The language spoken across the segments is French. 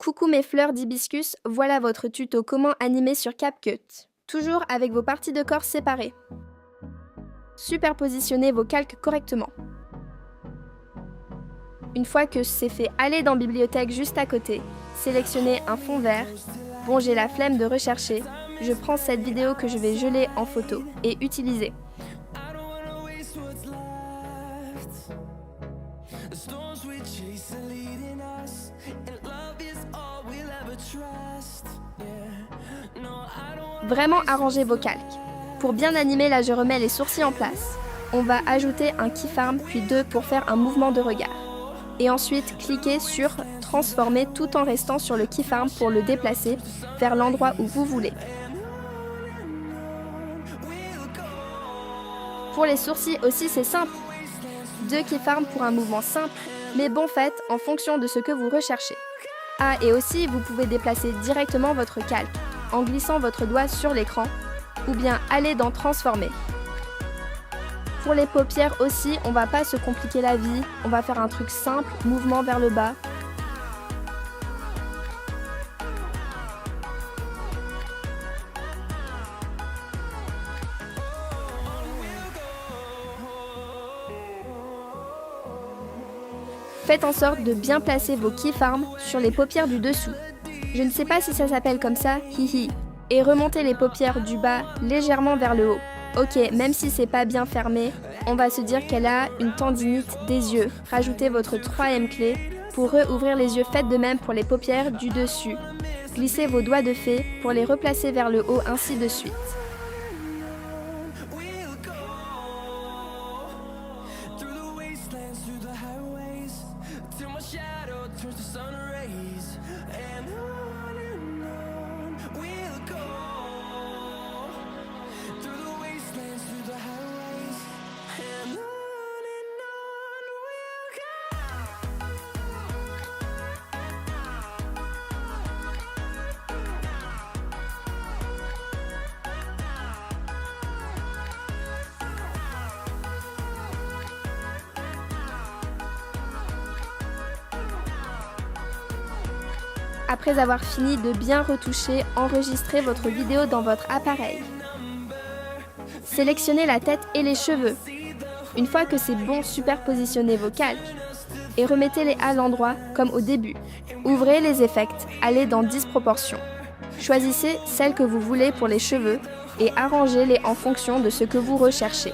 Coucou mes fleurs d'hibiscus, voilà votre tuto comment animer sur CapCut. Toujours avec vos parties de corps séparées. Superpositionnez vos calques correctement. Une fois que c'est fait, allez dans Bibliothèque juste à côté, sélectionnez un fond vert. Bon, j'ai la flemme de rechercher, je prends cette vidéo que je vais geler en photo et utiliser. Vraiment arrangez vos calques. Pour bien animer, là je remets les sourcils en place. On va ajouter un keyframe puis deux pour faire un mouvement de regard. Et ensuite, cliquez sur transformer tout en restant sur le keyframe pour le déplacer vers l'endroit où vous voulez. Pour les sourcils aussi c'est simple. Deux keyframes pour un mouvement simple, mais bon faites en fonction de ce que vous recherchez. Ah, et aussi vous pouvez déplacer directement votre calque en glissant votre doigt sur l'écran ou bien aller dans Transformer. Pour les paupières aussi, on va pas se compliquer la vie, on va faire un truc simple, mouvement vers le bas. Faites en sorte de bien placer vos keyframes sur les paupières du dessous. Je ne sais pas si ça s'appelle comme ça, hihi. Et remontez les paupières du bas légèrement vers le haut. Ok, même si c'est pas bien fermé, on va se dire qu'elle a une tendinite des yeux. Rajoutez votre troisième clé. Pour rouvrir les yeux, faites de même pour les paupières du dessus. Glissez vos doigts de fée pour les replacer vers le haut, ainsi de suite. Après avoir fini de bien retoucher, enregistrez votre vidéo dans votre appareil. Sélectionnez la tête et les cheveux. Une fois que c'est bon, superpositionnez vos calques et remettez-les à l'endroit comme au début. Ouvrez les effets, allez dans Disproportion. Choisissez celle que vous voulez pour les cheveux et arrangez-les en fonction de ce que vous recherchez.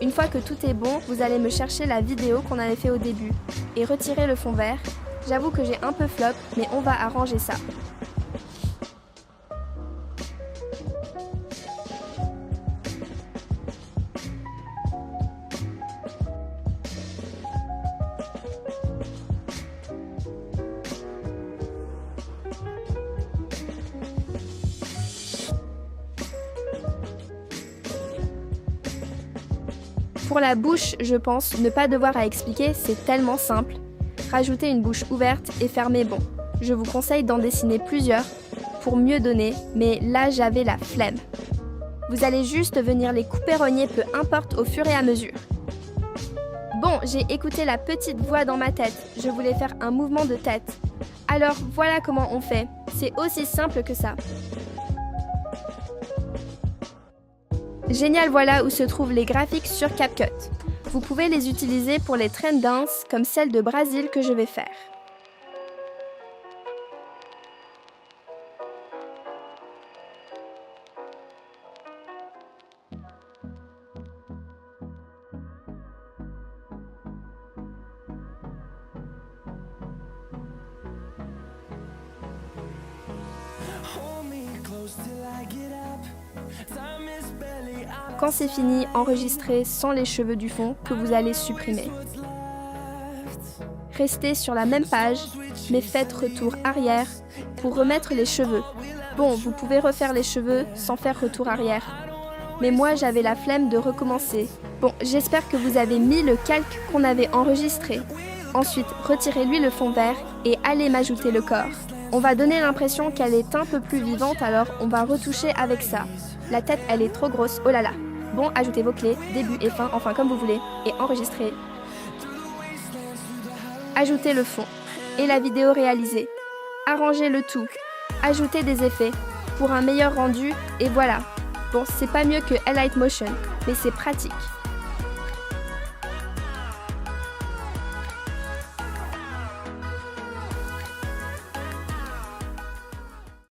Une fois que tout est bon, vous allez me chercher la vidéo qu'on avait fait au début et retirer le fond vert. J'avoue que j'ai un peu flop, mais on va arranger ça. Pour la bouche, je pense ne pas devoir à expliquer, c'est tellement simple. Rajoutez une bouche ouverte et fermée bon. Je vous conseille d'en dessiner plusieurs pour mieux donner, mais là j'avais la flemme. Vous allez juste venir les couper rogner, peu importe, au fur et à mesure. Bon, j'ai écouté la petite voix dans ma tête. Je voulais faire un mouvement de tête. Alors voilà comment on fait. C'est aussi simple que ça. Génial, voilà où se trouvent les graphiques sur CapCut. Vous pouvez les utiliser pour les trend dance comme celle de Brésil que je vais faire. Quand c'est fini, enregistrez sans les cheveux du fond que vous allez supprimer. Restez sur la même page, mais faites retour arrière pour remettre les cheveux. Bon, vous pouvez refaire les cheveux sans faire retour arrière. Mais moi, j'avais la flemme de recommencer. Bon, j'espère que vous avez mis le calque qu'on avait enregistré. Ensuite, retirez-lui le fond vert et allez m'ajouter le corps. On va donner l'impression qu'elle est un peu plus vivante, alors on va retoucher avec ça. La tête, elle est trop grosse, oh là là. Bon, ajoutez vos clés, début et fin, enfin comme vous voulez, et enregistrez. Ajoutez le fond et la vidéo réalisée. Arrangez le tout. Ajoutez des effets pour un meilleur rendu, et voilà. Bon, c'est pas mieux que L-Light Motion, mais c'est pratique.